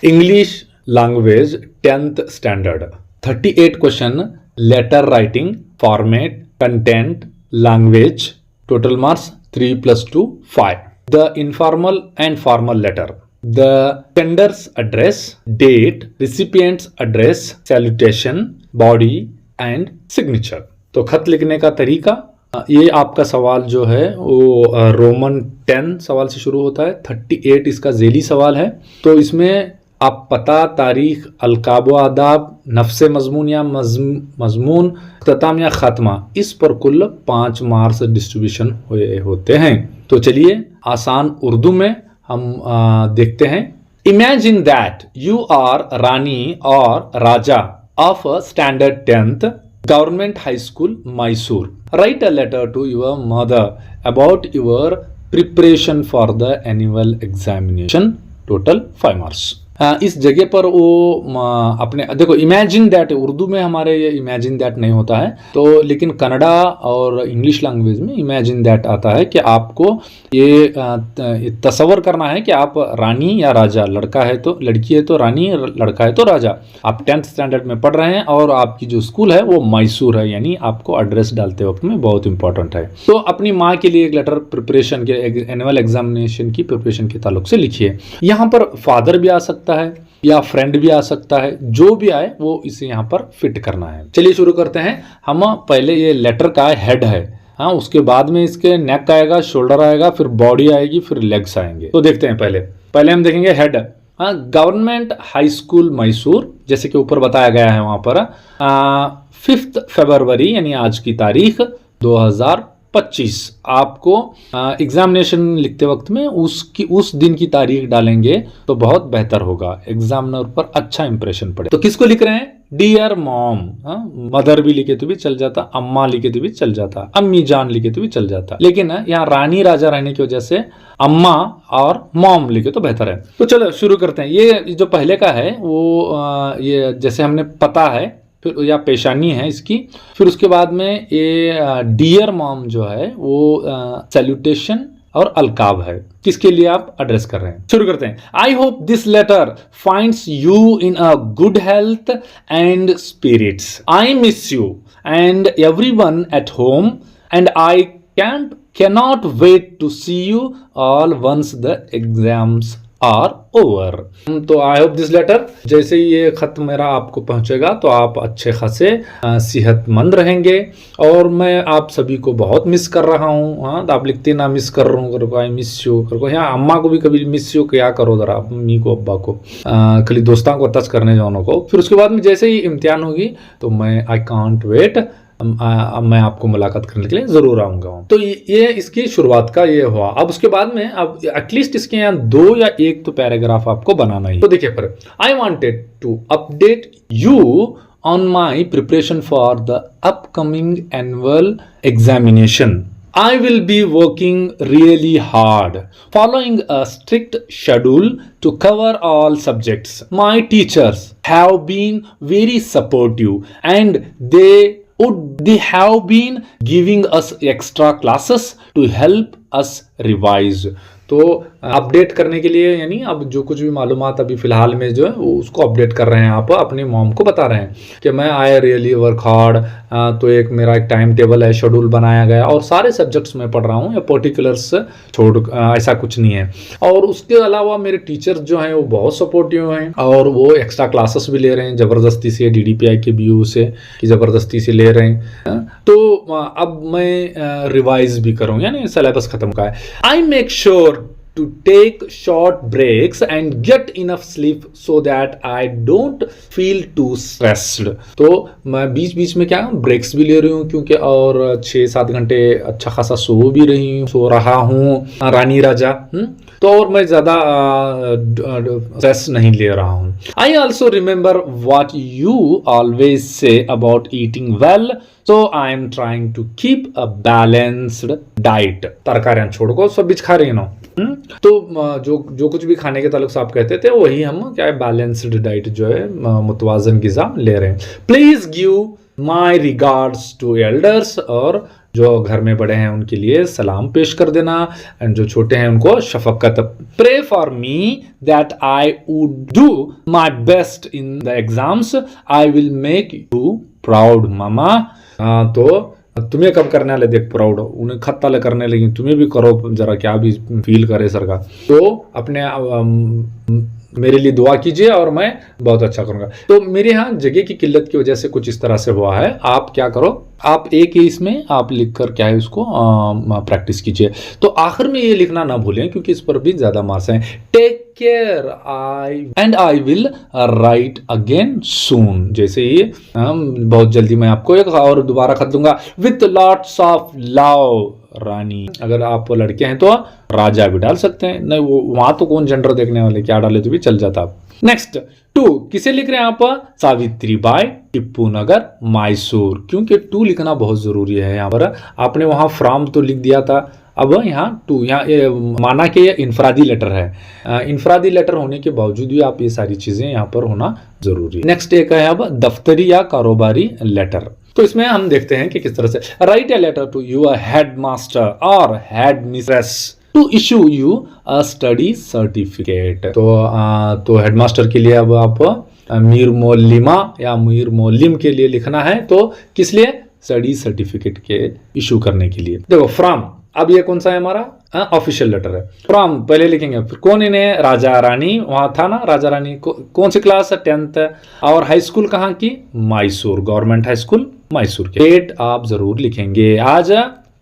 English language 10th standard. 38 question, letter writing, format, content, language. Total marks 3 plus 2 5. The informal and formal letter. The sender's address, date, recipient's address, salutation, body and signature. तो खत लिखने का तरीका, ये आपका सवाल जो है वो रोमन 10 सवाल से शुरू होता है। 38 इसका ज़ेली सवाल है। तो इसमें आप पता, तारीख, अलकाब आदाब, नफ्स मजमून या मजमून, अख्ताम या खात्मा, इस पर कुल 5 मार्क्स डिस्ट्रीब्यूशन होते हैं। तो चलिए आसान उर्दू में हम देखते हैं। Imagine that you are Rani और Raja of standard 10th government high school Mysore. Write a letter to your mother about your preparation for the annual examination. Total 5 marks. इस जगह पर वो अपने देखो, इमेजिन दैट उर्दू में हमारे ये इमेजिन दैट नहीं होता है, तो लेकिन कन्नड़ा और इंग्लिश लैंग्वेज में इमेजिन दैट आता है कि आपको ये तसव्वुर करना है कि आप रानी या राजा, लड़का है तो लड़की है तो रानी, लड़का है तो राजा, आप 10th स्टैंडर्ड में पढ़ रहे हैं और आपकी जो स्कूल है वो मैसूर है, यानी आपको एड्रेस डालते वक्त में बहुत इंपॉर्टेंट है। तो अपनी माँ के लिए एक लेटर प्रिपरेशन के, एनुअल एग्जामिनेशन की प्रिपरेशन के ताल्लुक से लिखिए। यहाँ पर फादर भी आ सकता है या फ्रेंड भी आ सकता है, जो भी आए वो इसे यहाँ पर फिट करना है। चलिए शुरू करते हैं। हम पहले ये लेटर का हेड है, हाँ, उसके बाद में इसके नेक आएगा, शोल्डर आएगा, फिर बॉडी आएगी, फिर लेग्स आएंगे। तो देखते हैं पहले हम देखेंगे हेड। हाँ, गवर्नमेंट हाई स्कूल मैसूर, जैसे कि ऊपर बताया गया है वहां पर 5 फरवरी यानी आज की तारीख 2025। आपको एग्जामिनेशन लिखते वक्त में उस दिन की तारीख डालेंगे तो बहुत बेहतर होगा, एग्जामिनर पर अच्छा इंप्रेशन पड़े। तो किसको लिख रहे हैं? Dear mom. मदर भी लिखे तो भी चल जाता, अम्मा लिखे तो भी चल जाता, अम्मी जान लिखे तो भी चल जाता, लेकिन यहाँ रानी राजा रहने की वजह से अम्मा और मॉम लिखे तो बेहतर है। तो चलो शुरू करते हैं। ये जो पहले का है वो ये जैसे हमने पता है, फिर या पेशानी है इसकी, फिर उसके बाद में ये डियर मॉम जो है वो सैल्यूटेशन और अलकाब है, किसके लिए आप एड्रेस कर रहे हैं। शुरू करते हैं। I hope this letter finds you in a good health and spirits. I miss you and everyone at home and I cannot wait to see you all once the exams are over. तो आई hope this letter, जैसे ही ये खत मेरा आपको पहुंचेगा तो आप अच्छे खासे सेहतमंद रहेंगे और मैं आप सभी को बहुत मिस कर रहा हूँ। हाँ, तो आप लिखते ना मिस कर रहा हूँ करो, आई मिस यू करो। यहाँ अम्मा को भी कभी मिस यू क्या करो जरा, मम्मी को अब्बा को, खाली दोस्तों को टच करने जाओ को। फिर उसके बाद में जैसे ही इम्तिहान होगी तो मैं आई कांट वेट, मैं आपको मुलाकात करने के लिए जरूर आऊंगा। तो ये इसकी शुरुआत का ये हुआ। अब उसके बाद में अब एटलीस्ट इसके यहाँ 2 या 1 तो पैराग्राफ आपको बनाना ही। तो देखिए, पर I wanted to update you on my preparation for the upcoming annual examination. I will be working really hard, following a strict schedule to cover all subjects. My teachers have been very supportive and they have been giving us extra classes to help us revise. तो update करने के लिए यानी अब जो कुछ भी मालूमात अभी फिलहाल में जो है उसको अपडेट कर रहे हैं, आप अपनी मॉम को बता रहे हैं कि मैं आई रियली वर्क हार्ड। तो एक मेरा एक टाइम टेबल है, शेड्यूल बनाया गया और सारे सब्जेक्ट्स में पढ़ रहा हूँ, या पर्टिकुलर्स छोड़ ऐसा कुछ नहीं है। और उसके अलावा मेरे टीचर्स जो हैं वो बहुत सपोर्टिव हैं और वो एक्स्ट्रा क्लासेस भी ले रहे हैं ज़बरदस्ती से, DDPI के BU से कि ज़बरदस्ती से ले रहे हैं। तो अब मैं रिवाइज भी करूँ, यानी सिलेबस ख़त्म का है। I make sure to take short breaks and get enough sleep so that I don't feel too stressed. तो मैं बीच बीच में क्या ब्रेक्स भी ले रही हूँ, क्योंकि और 6-7 घंटे अच्छा खासा सो रहा हूँ रानी राजा। तो और मैं ज़्यादा स्ट्रेस नहीं ले रहा हूँ। I also remember what you always say about eating well, so I am trying to keep a balanced diet. तरकारियाँ छोड़ को सब बीच खा रही ना। तो जो कुछ भी खाने के ताल्लुक से आप कहते थे वही हम क्या है, बैलेंस्ड डाइट जो है, मुतवाजन गिज़ा ले रहे हैं। Please give my regards to elders और जो घर में बड़े हैं उनके लिए सलाम पेश कर देना, एंड जो छोटे हैं उनको शफकत। Pray for me that I would do my best in the exams, I will make you proud mama. तो तुम्हें कब करने वाले देख प्राउड, उन्हें खत ताले करने लगी, तुम्हें भी करो जरा, क्या भी फील करे सर का। तो अपने मेरे लिए दुआ कीजिए और मैं बहुत अच्छा करूंगा। तो मेरे यहाँ जगह की किल्लत की वजह से कुछ इस तरह से हुआ है। आप क्या करो, आप एक ही इसमें आप लिखकर क्या है उसको प्रैक्टिस कीजिए। तो आखिर में ये लिखना ना भूलें क्योंकि इस पर भी ज्यादा मार्क्स हैं। Take care I will write again soon. जैसे ही बहुत जल्दी मैं आपको एक और दोबारा खत दूंगा। विथ लॉट्स ऑफ लव रानी। अगर आप लड़के हैं तो राजा भी डाल सकते हैं, नहीं वो वहां तो कौन जेंडर देखने वाले, क्या डाले तो भी चल जाता। नेक्स्ट 2 किसे लिख रहे हैं आप? सावित्री बाई टिप्पू नगर मैसूर। क्योंकि 2 लिखना बहुत जरूरी है। यहाँ पर आपने वहां फ्रॉम तो लिख दिया था, अब यहाँ 2 यहाँ माना कि ये इनफरादी लेटर है। इनफरादी लेटर होने के बावजूद भी आप ये सारी चीजें यहाँ पर होना जरूरी है। नेक्स्ट एक है अब दफ्तरी या कारोबारी लेटर। तो इसमें हम देखते हैं कि किस तरह से write a letter to your head master और head mistress to issue you a study certificate. तो हेडमास्टर के लिए अब आप मीर मोलिमा या मीर मोलिम के लिए लिखना है। तो किस लिए? स्टडी सर्टिफिकेट के इशू करने के लिए। देखो फ्रॉम, अब ये कौन सा है हमारा ऑफिशियल लेटर है। फ्रॉम पहले लिखेंगे, फिर कौन इन्हें? राजा रानी, वहां था ना राजा रानी। कौन सी क्लास है? 10th। और हाई स्कूल कहाँ की? Mysore, government high school Mysore के। डेट आप जरूर लिखेंगे, आज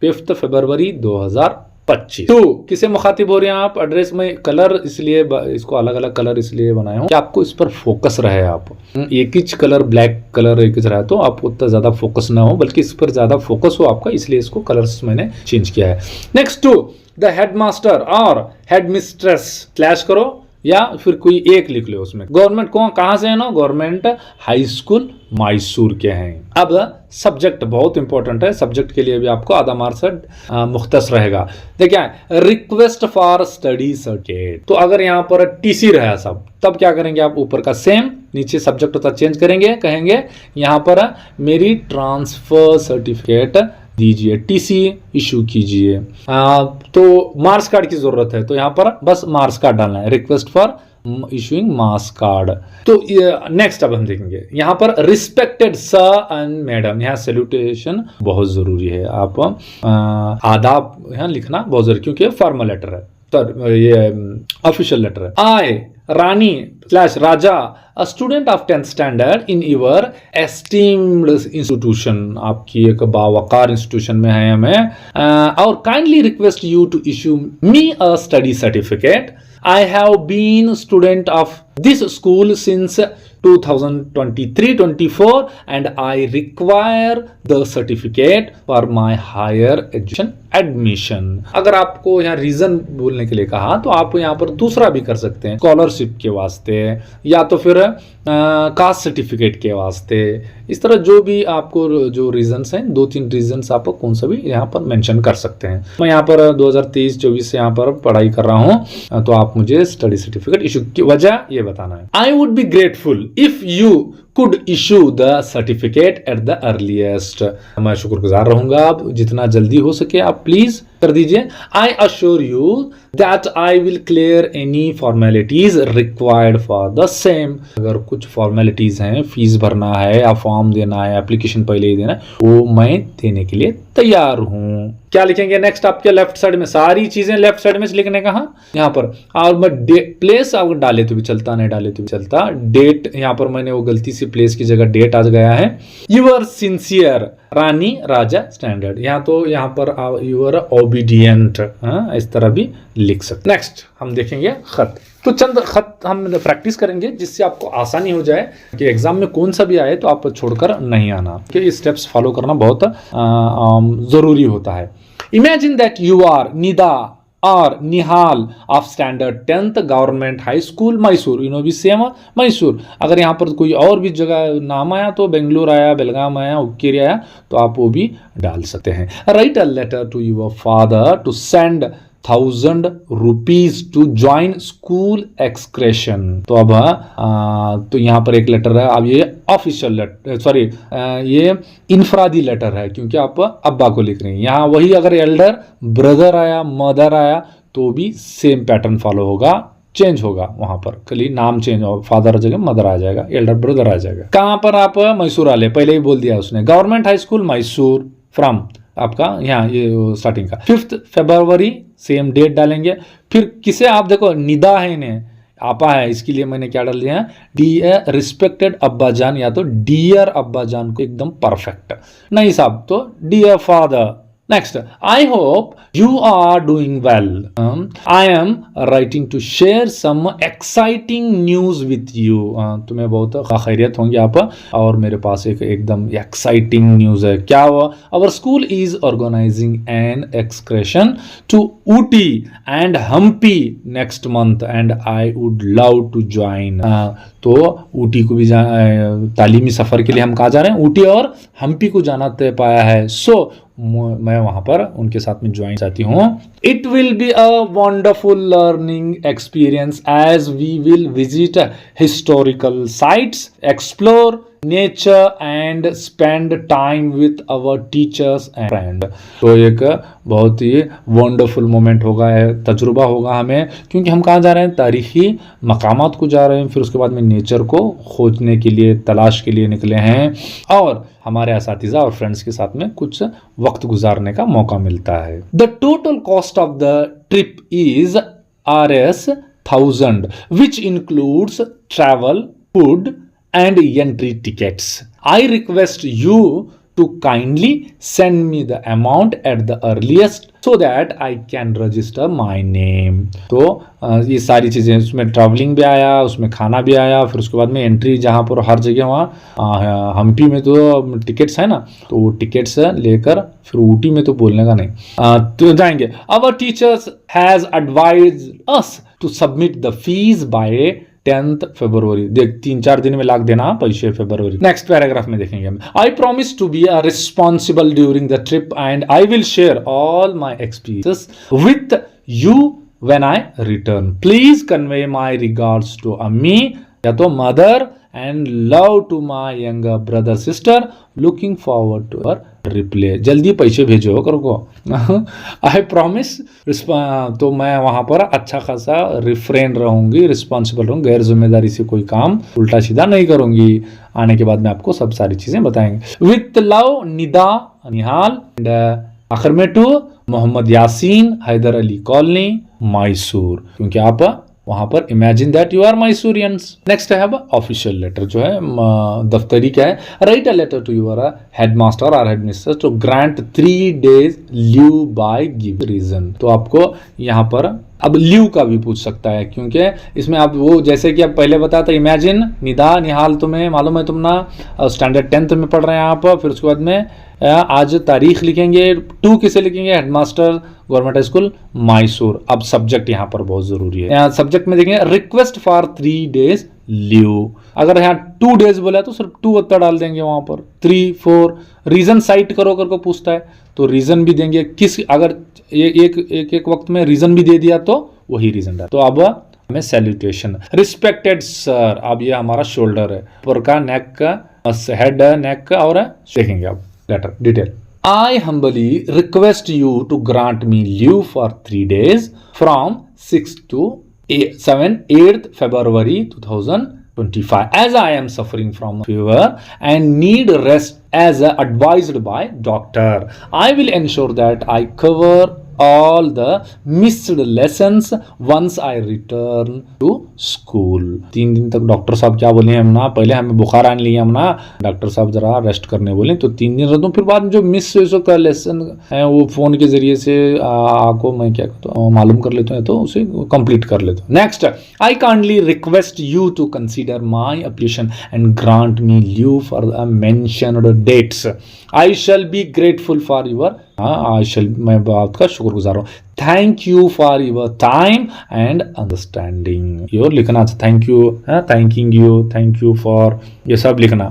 5 फरवरी 2025। 2 किसे मुखातिब हो रहे हैं आप? एड्रेस में कलर इसलिए इसको अलग अलग कलर इसलिए बनाया हूं कि आपको इस पर फोकस रहे। आप एक ही कलर, ब्लैक कलर एक ही रहा तो आपको उतना ज्यादा फोकस ना हो, बल्कि इस पर ज्यादा फोकस हो आपका, इसलिए इसको कलर्स मैंने चेंज किया है। नेक्स्ट 2 द हेडमास्टर और हेड मिस्ट्रेस स्लैश करो या फिर कोई एक लिख लो उसमें। गवर्नमेंट को कहां से है ना? गवर्नमेंट हाई स्कूल मैसूर के हैं। अब सब्जेक्ट बहुत इंपॉर्टेंट है, सब्जेक्ट के लिए भी आपको आधा मार्क्स मुख्तस रहेगा। देखिए रिक्वेस्ट फॉर स्टडी सर्टिफिकेट, तो अगर यहाँ पर टीसी रहा सब, तब क्या करेंगे आप? ऊपर का सेम, नीचे सब्जेक्ट होता चेंज करेंगे, कहेंगे यहाँ पर मेरी ट्रांसफर सर्टिफिकेट दीजिए, टीसी इशू कीजिए। तो मार्क्स कार्ड की जरूरत है, तो यहाँ पर बस मार्क्स कार्ड डालना है, request for issuing marks card. तो नेक्स्ट अब हम देखेंगे यहाँ पर रिस्पेक्टेड सर एंड मैडम, यहाँ सैल्यूटेशन बहुत जरूरी है। आप आदाब यहाँ लिखना बहुत जरूरी, क्योंकि फॉर्मल लेटर है, सर ये ऑफिशियल लेटर है। I Rani slash Raja a student of 10th standard in your esteemed institution, आपकी एक बावकार इंस्टीट्यूशन में है हमें, और kindly request you to issue me a study certificate. I have been student of this school since 2023-24 and I require the certificate for my higher education admission। अगर आपको यहाँ रीजन बोलने के लिए कहा तो आप यहाँ पर दूसरा भी कर सकते हैं, स्कॉलरशिप के वास्ते या तो फिर कास्ट सर्टिफिकेट के वास्ते। इस तरह जो भी आपको जो रीजंस हैं, 2-3 रीजंस आप कौन सा भी यहाँ पर मेंशन कर सकते हैं। मैं यहाँ पर 2023-24 से यहाँ पर पढ़ाई कर रहा हूँ, तो आप मुझे स्टडी सर्टिफिकेट इशू की वजह ये बताना है। I would be grateful if you could issue the certificate at the earliest, मैं शुक्रगुजार रहूंगा आप जितना जल्दी हो सके आप प्लीज कर दीजिए। I assure you that I will clear any formalities required for the same. अगर कुछ फॉर्मेलिटीज हैं, फीस भरना है या फॉर्म देना है, एप्लीकेशन पहले ही देना है, वो मैं देने के लिए तैयार हूं। क्या लिखेंगे नेक्स्ट? आपके लेफ्ट साइड में सारी चीजें लेफ्ट साइड में लिखने का, हाँ यहाँ पर। और मैं प्लेस अगर डाले तो भी चलता, नहीं डाले तो भी चलता। डेट यहाँ पर मैंने वो गलती से प्लेस की जगह डेट आ गया है। Your sincere Rani Raja standard, यहाँ तो यहाँ पर यूर ओबीडियंट, इस तरह भी लिख सकते। नेक्स्ट हम देखेंगे खत। तो चंद खत हम प्रैक्टिस करेंगे जिससे आपको आसानी हो जाए कि एग्जाम में कौन सा भी आए तो आप छोड़कर नहीं आना, कि ये स्टेप्स फॉलो करना बहुत जरूरी होता है। Imagine that you are Nida और Nihal of standard 10th government high school Mysore, you know भी सेम मैसूर। अगर यहाँ पर कोई और भी जगह नाम आया तो बेंगलुरु आया, बेलगाम आया, उक्केरी आया, तो आप वो भी डाल सकते हैं। Write a letter to your father to send 1000 rupees to join school excursion. तो अब तो यहाँ पर एक लेटर है, अब ये ऑफिशियल लेटर, सॉरी ये इनफरादी लेटर है क्योंकि आप अब्बा को लिख रही हैं। यहाँ वही अगर एल्डर ब्रदर आया, मदर आया तो भी सेम पैटर्न फॉलो होगा, चेंज होगा, वहां पर खाली नाम चेंज होगा, फादर जगह मदर आ जाएगा, एल्डर ब्रदर आ जाएगा। कहां पर आप मैसूर वाले, पहले ही बोल दिया उसने, government high school Mysore from आपका यहाँ ये स्टार्टिंग का 5 फरवरी सेम डेट डालेंगे। फिर किसे आप देखो निदा है इन्हें आपा है, इसके लिए मैंने क्या डाल दिया है, डियर रिस्पेक्टेड अब्बा जान या तो डियर अब्बा जान को एकदम परफेक्ट, नहीं साहब तो dear father. Next, I hope you are doing well. I am writing to share some exciting news with you. तुम्हें बहुत खैरियत होंगी आप, और मेरे पास एक एकदम exciting news है। क्या हुआ? Our school is organizing an excursion to Ooty and Hampi next month and I would love to join. तो ऊटी को भी तालीमी सफ़र के लिए हम कहाँ जा रहे हैं, ऊटी और हम्पी को जाना तय पाया है। सो मैं वहां पर उनके साथ में ज्वाइन चाहती हूँ। It will be a wonderful learning experience as we will visit historical sites, explore nature and spend time with our teachers and friend. तो एक बहुत ही वंडरफुल मोमेंट होगा, तजुर्बा होगा हमें, क्योंकि हम कहाँ जा रहे हैं, तारीखी मकामात को जा रहे हैं, फिर उसके बाद में नेचर को खोजने के लिए, तलाश के लिए निकले हैं, और हमारे असातिज़ा और फ्रेंड्स के साथ में कुछ वक्त गुजारने का मौका मिलता है। The total cost of the trip is Rs 1000 which includes travel, food and entry tickets. I request you to kindly send me the amount at the earliest so that I can register my name. तो ये सारी चीज़ें, उसमें travelling भी आया, उसमें खाना भी आया, फिर उसके बाद में एंट्री, जहाँ पर हर जगह वहाँ हम्पी में तो टिकट्स है ना, तो वो टिकट्स लेकर फिर ऊटी में तो बोलने का नहीं, तो जाएंगे। Our teachers has advised us to submit the fees by 10th फरवरी। देख 3-4 दिन में लाख देना पैसे फरवरी। नेक्स्ट पैराग्राफ में देखेंगे हम। I promise to be a responsible during the trip and I will share all my experiences with you when I return. Please convey my regards to अम्मी या तो mother and love to my younger brother sister, looking forward to our reply. जल्दी पैसे भेजो करो को। I promise, तो मैं वहां पर अच्छा खासा रिफ्रेन रहूंगी, रिस्पॉन्सिबल रहूंगी, गैर जिम्मेदारी से कोई काम उल्टा सीधा नहीं करूंगी। आने के बाद में आपको सब सारी चीजें बताएंगे। With love Nida Nihal, and आखिर में टू मोहम्मद यासीन, हैदर अली कॉलोनी, मैसूर, क्योंकि आप वहां पर imagine that you are Mysoreans. Next है अब ऑफिशियल लेटर, जो है दफ्तरी क्या है, write a letter to your headmaster और headmistress to grant 3 days leave by give reason. तो आपको यहाँ पर अब लीव का भी पूछ सकता है, क्योंकि इसमें आप वो जैसे कि आप पहले बताया था, इमेजिन निदा निहाल तुम्हें मालूम है, तुम ना स्टैंडर्ड 10th में पढ़ रहे हैं आप, फिर उसके बाद में आज तारीख लिखेंगे, 2 किसे लिखेंगे, headmaster government high school Mysore. अब सब्जेक्ट यहाँ पर बहुत जरूरी है, यहाँ सब्जेक्ट में देखेंगे रिक्वेस्ट फॉर 3 days लीव। अगर यहाँ 2 days बोला तो सिर्फ 2 उत्तर डाल देंगे, वहां पर 3, 4 रीजन साइट करो करके पूछता है तो रीजन भी देंगे, किस अगर एक वक्त में रीजन भी दे दिया तो वही रीजन डाल। तो अब हमें सैल्यूटेशन, रिस्पेक्टेड सर, अब ये हमारा शोल्डर है, ऊपर का नेक का, हेड नेक का, और देखेंगे अब letter detail. I humbly request you to grant me leave for 3 days from 6th to 8th February 2025 as I am suffering from fever and need rest as advised by doctor. I will ensure that I cover all the missed lessons once I return to school. 3 दिन तक doctor साहब क्या बोले हम ना, पहले हमें बुखार आने लिए हम ना, डॉक्टर साहब जरा रेस्ट करने बोले, तो 3 दिन रहता हूँ, फिर बाद में जो मिस का लेसन है वो फोन के जरिए से आपको मैं क्या करता हूँ मालूम कर लेता हूँ, तो उसे कंप्लीट कर लेता हूँ। Next, I kindly request you to consider my application and grant me leave for the mentioned dates. I shall be grateful for your, I shall, मैं बात का शुक्रगुजार हूँ। Thank you for your time and understanding. Your लिखना, thank you, thanking you, thank you for, ये सब लिखना।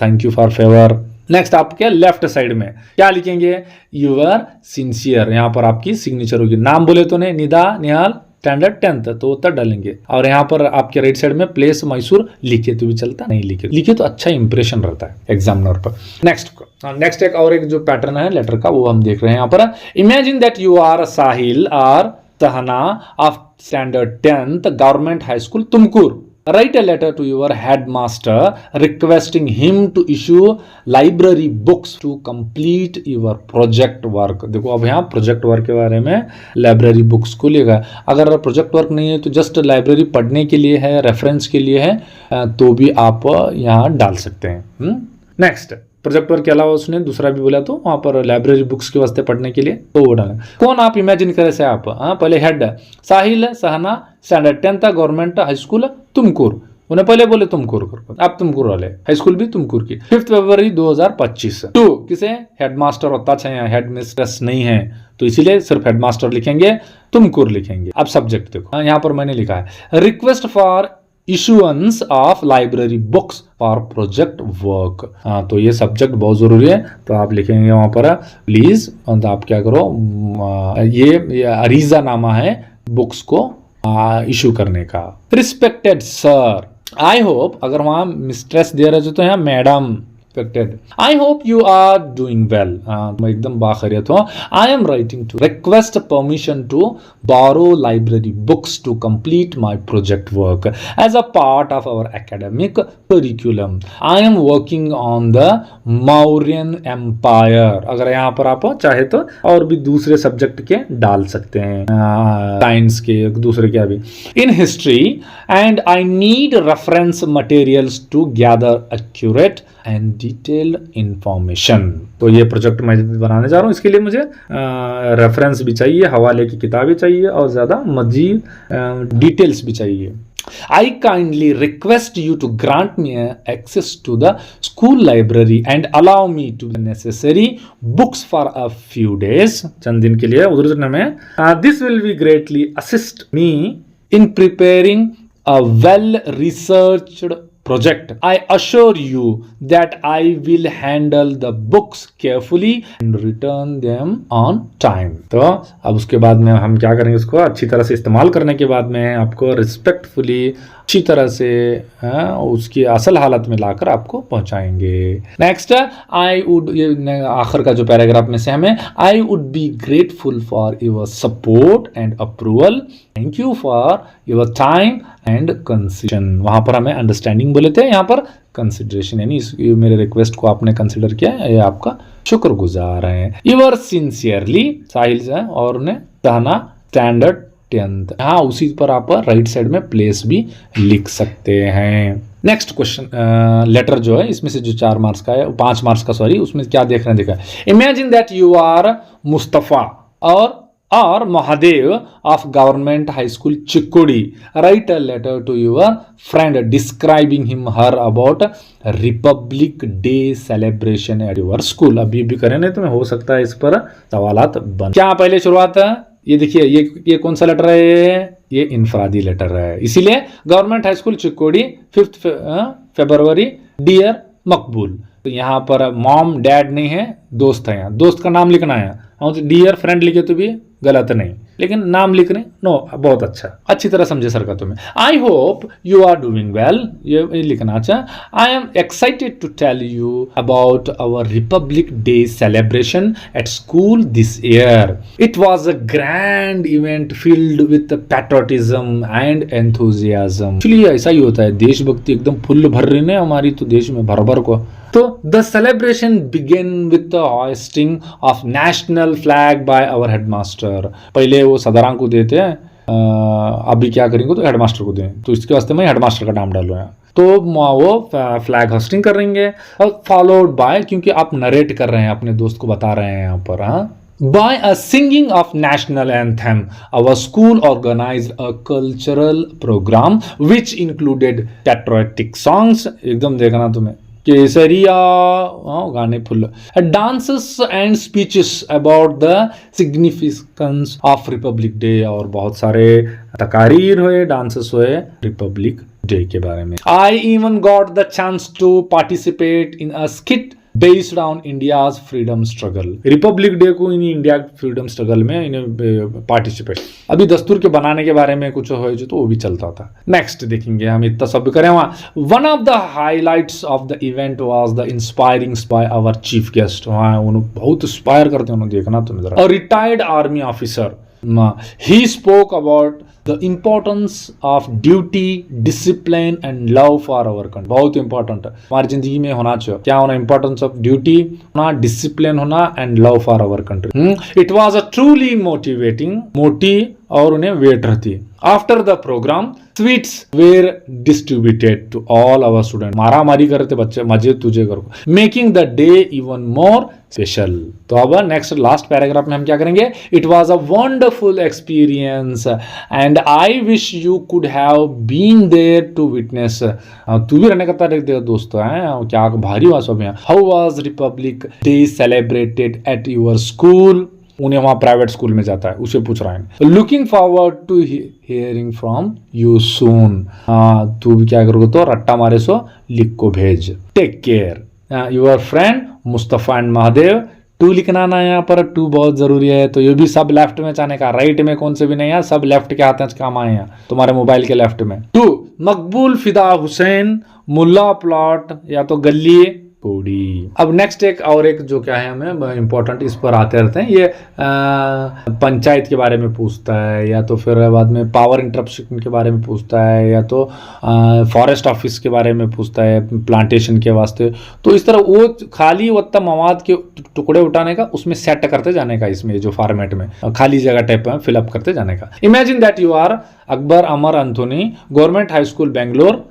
Thank you for favour, next आपके लेफ्ट साइड में क्या लिखेंगे, यूर सिंसियर, यहाँ पर आपकी सिग्नेचर होगी। नाम बोले तो नहीं, निदा निहाल स्टैंडर्ड 10th तो उत्तर डालेंगे। और यहाँ पर आपके राइट साइड में प्लेस मैसूर लिखे तो भी चलता, नहीं लिखे तो अच्छा इंप्रेशन रहता है एग्जामिनर पर। नेक्स्ट एक जो पैटर्न है लेटर का वो हम देख रहे हैं यहाँ पर। इमेजिन दैट यू आर साहिल और सहना of standard 10th government high school Tumkur. Write a letter to your headmaster requesting him to issue library books to complete your project work। देखो अब यहाँ प्रोजेक्ट वर्क के बारे में लाइब्रेरी बुक्स को लेगा। अगर प्रोजेक्ट वर्क नहीं है तो जस्ट लाइब्रेरी पढ़ने के लिए है, रेफरेंस के लिए है, तो भी आप यहाँ डाल सकते हैं। नेक्स्ट प्रोजेक्ट वर्क के अलावा उसने दूसरा भी बोला तो वहां पर लाइब्रेरी बुक्स के वास्ते पढ़ने के लिए तो वो डालें। कौन आप इमेजिन करे से आप, पहले हेड साहिल सहना standard 10th government high school Tumkur, उन्हें पहले बोले तुमकुर, आप तुमकुर वाले, हाई स्कूल भी तुमकुर की। 5 फरवरी 2025। 2 किसे हेडमास्टर होता चाहिए, हेड मिस्ट्रेस नहीं है तो इसीलिए सिर्फ हेडमास्टर लिखेंगे, तुमकुर लिखेंगे। अब सब्जेक्ट देखो यहाँ पर मैंने लिखा है request for issuance of library books for project work. तो ये सब्जेक्ट बहुत जरूरी है, तो आप लिखेंगे वहां पर प्लीज, आप क्या करो, ये अरीजा नामा है बुक्स को इशू करने का। रिस्पेक्टेड सर, आई होप, अगर वहां मिस्ट्रेस दे रहे तो यहाँ madam, I hope you are doing well। मैं एकदम बाखैरियत हूँ। I am writing to request permission to borrow library books to complete my project work as a part of our academic curriculum। I am working on the Mauryan Empire। अगर यहाँ पर आप चाहे तो और भी दूसरे सब्जेक्ट के डाल सकते हैं, साइंस के दूसरे क्या भी। In history and I need reference materials to gather accurate and detailed information. तो ये प्रोजेक्ट मैं बनाने जा रहा हूँ, इसके लिए मुझे रेफरेंस भी चाहिए, हवाले की किताबें चाहिए और ज़्यादा मजीद डिटेल्स भी चाहिए। I kindly request you to grant me access to the school library and allow me to the necessary books for a few days। चंद दिन के लिए उधर में। This will be greatly assist me in preparing a well researched project। I assure you that I will handle the books carefully and return them on time। तो अब उसके बाद में हम क्या करेंगे, उसको अच्छी तरह से इस्तेमाल करने के बाद में आपको रिस्पेक्टफुली अच्छी तरह से उसकी असल हालत में लाकर आपको पहुंचाएंगे। नेक्स्ट आई वुड, ये आखिर का जो पैराग्राफ में से हमें, I would be grateful for your support and approval, thank you for your time and consideration. वहां पर हमें अंडरस्टैंडिंग बोले थे, यहाँ पर कंसिडरेशन, यानी मेरे रिक्वेस्ट को आपने कंसिडर किया, ये आपका शुक्रगुजार है। यूर सिंसियरली साहिल से और उन्हें सहना स्टैंडर्ड 10th। हाँ, उसी पर आप राइट साइड में प्लेस भी लिख सकते हैं। नेक्स्ट क्वेश्चन लेटर जो है इसमें से जो 4 मार्क्स का है, 5 मार्क्स का सॉरी, उसमें क्या देख रहे हैं, देखा imagine that you are Mustafa और Mahadev of government high school Chikkodi. Write a letter to your friend describing him her about republic day celebration at your school. अभी भी करें नहीं तो हो सकता है इस पर सवालात बन। क्या पहले शुरुआत है, ये देखिए ये कौन सा लेटर है, ये इनफरादी लेटर है, इसीलिए गवर्नमेंट हाई स्कूल चिक्कोडी 5 फरवरी डियर मकबूल। तो यहाँ पर मॉम डैड नहीं है, दोस्त है, यहाँ दोस्त का नाम लिखना है। डियर फ्रेंड लिखे तो भी गलत नहीं, लेकिन नाम लिखने नो बहुत अच्छा, अच्छी तरह समझे सर का तुम्हें। I hope you are doing well, ये लिखना अच्छा। I am excited to tell you about our republic day celebration at school this year. It was a grand event filled with patriotism and enthusiasm. Actually ऐसा ही होता है, देशभक्ति एकदम full भर रही है हमारी तो देश में भर भर को। तो the celebration begin with the hoisting of national flag by our headmaster. पहले वो सदरां को देते हैं, अभी क्या करेंगे तो हेडमास्टर को दें, तो इसके वास्ते मैं हेडमास्टर का नाम डालूँ। तो वो फ्लैग होस्टिंग करेंगे और फॉलोड बाय, क्योंकि आप नरेट कर रहे हैं, अपने दोस्त को बता रहे हैं यहाँ पर, by a singing of national anthem, our school organized a cultural program which included patriotic songs, एकदम देखना तुम्हें, केसरिया गाने full, dances and speeches about the significance of Republic day, और बहुत सारे तकारीर हुए, डांसेस हुए रिपब्लिक डे के बारे में। I even got the chance to participate in a skit based on India's freedom struggle. Republic day को इन इंडिया फ्रीडम स्ट्रगल में इन्हें पार्टिसिपेट। अभी दस्तूर के बनाने के बारे में कुछ हो तो वो भी चलता था। नेक्स्ट देखेंगे हम, इतना सब करें वहाँ। One of the highlights of the event was the inspiring by our chief guest. वहाँ उन्होंने बहुत इंस्पायर करते हैं, उन्होंने देखना तुम जरा। Retired army officer, he spoke about the importance of duty, discipline and love for our country। बहुत इंपॉर्टेंट है हमारी जिंदगी में होना चाहिए। क्या होना? इंपॉर्टेंस ऑफ ड्यूटी होना, डिसिप्लिन होना and love for our country. It was a truly motivating motive और उन्हें वेट रहती है। After the program sweets were distributed to all our student. मारा मारी करते बच्चे, मजे तुझे करो, making the day even more special. तो अब नेक्स्ट लास्ट पैराग्राफ में हम क्या करेंगे? It was a wonderful experience and I wish you could have been there to witness. तू भी रहने का देख दोस्तों हैं क्या भारी हुआ सब यहाँ। How was republic day celebrated at your school? उन्हें वहां प्राइवेट स्कूल में जाता है, उसे पूछ रहा है। Looking forward to hearing from you soon. तू भी क्या करोगे? तो रट्टा मारे सो लिख को भेज। Take care your friend Mustafa and Mahadev. टू लिखना ना यहाँ पर, टू बहुत जरूरी है। तो ये भी सब लेफ्ट में जाने का, राइट में कौन से भी नहीं है, सब लेफ्ट के हाथ में काम आए हैं तुम्हारे मोबाइल के लेफ्ट में। टू मकबूल फिदा हुसैन मुल्ला प्लॉट या तो गली कोड़ी। अब नेक्स्ट एक जो क्या है हमें इंपॉर्टेंट इस पर आते रहते हैं, ये पंचायत के बारे में पूछता है, या तो फिर बाद में पावर इंटरप्शन के बारे में पूछता है, या तो फॉरेस्ट ऑफिस के बारे में पूछता है प्लांटेशन के वास्ते। तो इस तरह वो खाली वत्ता मवाद के टुकड़े उठाने का, उसमें सेट करते जाने का, इसमें जो फॉर्मेट में खाली जगह टाइप में फिलअप करते जाने का। Imagine that you are Akbar Amar Anthony, government high school Bangalore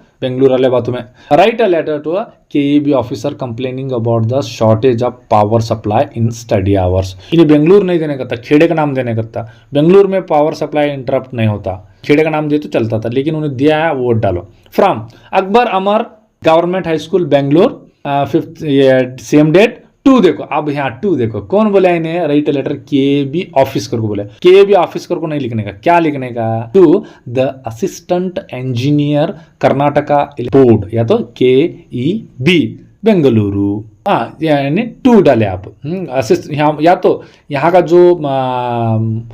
वाले बातों में। Write a letter to a KEB officer complaining about the shortage of power supply in study hours. इन्हें बेंगलुरु नहीं देने का था, खेड़े का नाम देने का था। बेंगलुरु में पावर सप्लाई इंटरप्ट नहीं होता, खेड़े का नाम दे तो चलता था, लेकिन उन्हें दिया है वोट डालो। From Akbar Amar government high school Bangalore, 5th same date. टू देखो, अब यहाँ टू देखो कौन बोला इन्हें? Write letter K B office को बोला। के बी ऑफिस को नहीं लिखने का, क्या लिखने का? To the assistant engineer Karnataka board, या तो के ई बी बेंगलुरु। यानी टू डाले आप। असिस्ट यहाँ, या तो यहाँ का जो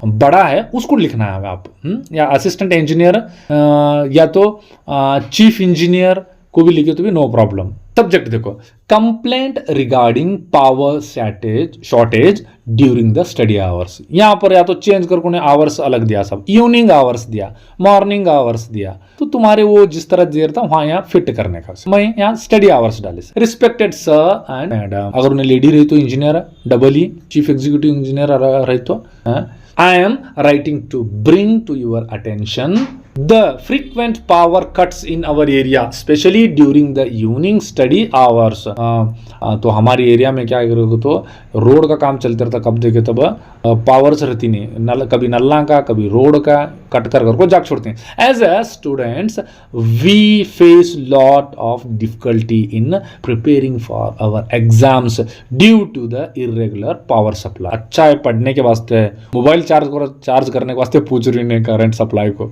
बड़ा है उसको लिखना है आप, या असिस्टेंट इंजीनियर या तो चीफ इंजीनियर को भी लिखे तो भी नो प्रॉब्लम। सब्जेक्ट देखो, complaint regarding power shortage during the study hours. यहाँ पर या तो चेंज करके उन्हें आवर्स अलग दिया, सब इवनिंग आवर्स दिया, मॉर्निंग आवर्स दिया, तो तुम्हारे वो जिस तरह देर था वहां यहाँ फिट करने का। मैं यहाँ स्टडी आवर्स डाले। रिस्पेक्टेड सर एंड मैडम, अगर उन्हें लेडी रही तो engineer double E, chief executive engineer रही तो I am writing to bring to your attention the frequent power cuts in our area, especially during the evening study hours। तो हमारी area में क्या करोगे तो रोड का काम चलता रहता, कब देखे तब पावर्स रहती नहीं, कभी नल्ला का कभी रोड का कट कर को जाग छोड़ते हैं। As a students we face lot of difficulty in preparing for our exams due to the irregular power supply. अच्छा है पढ़ने के वास्ते, मोबाइल चार्ज करने के वास्ते पूछ रही नहीं करंट सप्लाई को।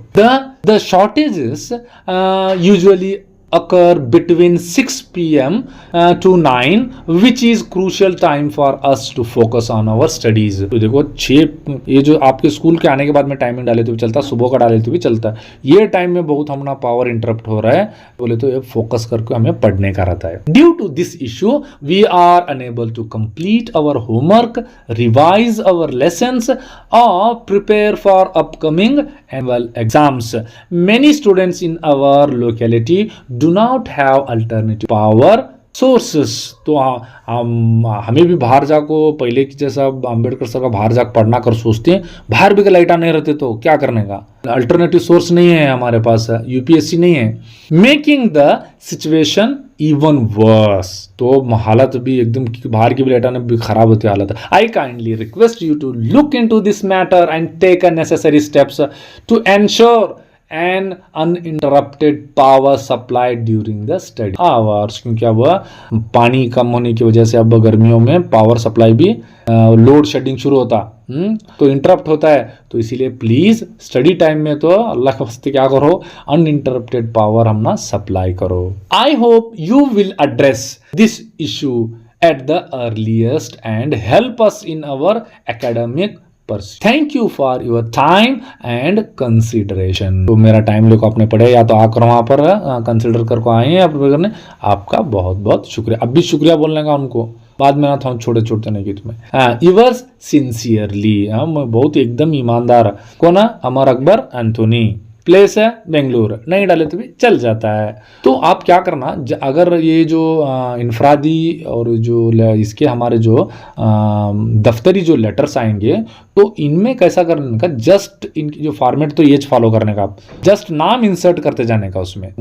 The shortages usually occur between 6 p.m. to 9, which is crucial time for us to focus on our studies। तो देखो 6, ये जो आपके स्कूल के आने के बाद में टाइमिंग डाले तो भी चलता, सुबह का डाले तो भी चलता। ये टाइम में बहुत हमारा पावर इंटरप्ट हो रहा है, बोले तो ये फोकस करके हमें पढ़ने का रहता है। Due to this issue we are unable to complete our homework, revise our lessons और prepare for upcoming annual exams. Many students in our locality do not have alternative power sources। तो हमें भी बाहर जाको पहले की जैसा अम्बेडकर सर का बाहर जाकर पढ़ना कर सोचते हैं, बाहर भी लाइटा नहीं रहते तो क्या करने का, अल्टरनेटिव सोर्स नहीं है हमारे पास, यूपीएससी नहीं है। Making the situation even worse, तो हालत भी एकदम बाहर की भी लाइटा भी खराब होती है हालत। I kindly request you to look into this matter and take a necessary steps to ensure an uninterrupted power supply during the study hours. क्योंकि अब पानी कम होने की वजह से अब गर्मियों में पावर सप्लाई भी लोड शेडिंग शुरू होता, तो इंटरप्ट होता है, तो इसीलिए प्लीज स्टडी टाइम में तो अल्लाह के वास्ते क्या करो, अनइंटरप्टेड पावर हम ना सप्लाई करो। आई hope you will address this issue at the earliest and help us in our academic pursuit. Thank you for your time and consideration. तो मेरा टाइम लेको आपने पढ़े या तो आकर वहाँ पर कंसिडर कर को आए हैं अप्रूव करने, आपका बहुत बहुत शुक्रिया. अब भी शुक्रिया बोलने का उनको, बाद में ना था छोटे छोटे नहीं की तुम्हें. यूवर्स सिंसियरली, बहुत एकदम ईमानदार. कौन है? अमर अकबर एंथोनी. प्लेस है बेंगलुरु, नहीं डाले तो भी चल जाता है. तो आप क्या करना, अगर ये जो इनफरादी और जो इसके हमारे जो दफ्तरी जो लेटर्स आएंगे तो इनमें कैसा करने का, जस्ट इनकी जो फॉर्मेट तो ये फॉलो करने का, जस्ट नाम इंसर्ट करते जाने का उसमें,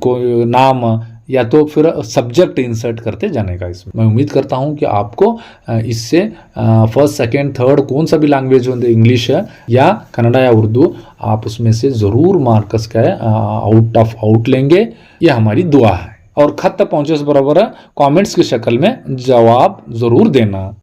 कोई नाम या तो फिर सब्जेक्ट इंसर्ट करते जाने का. इसमें मैं उम्मीद करता हूं कि आपको इससे फर्स्ट सेकंड थर्ड कौन सा भी लैंग्वेज हो, इंग्लिश है या कन्नड़ा या उर्दू, आप उसमें से ज़रूर मार्क्स का आउट ऑफ आउट लेंगे. ये हमारी दुआ है. और खत तक पहुंचे से बराबर है कमेंट्स की शक्ल में जवाब ज़रूर देना.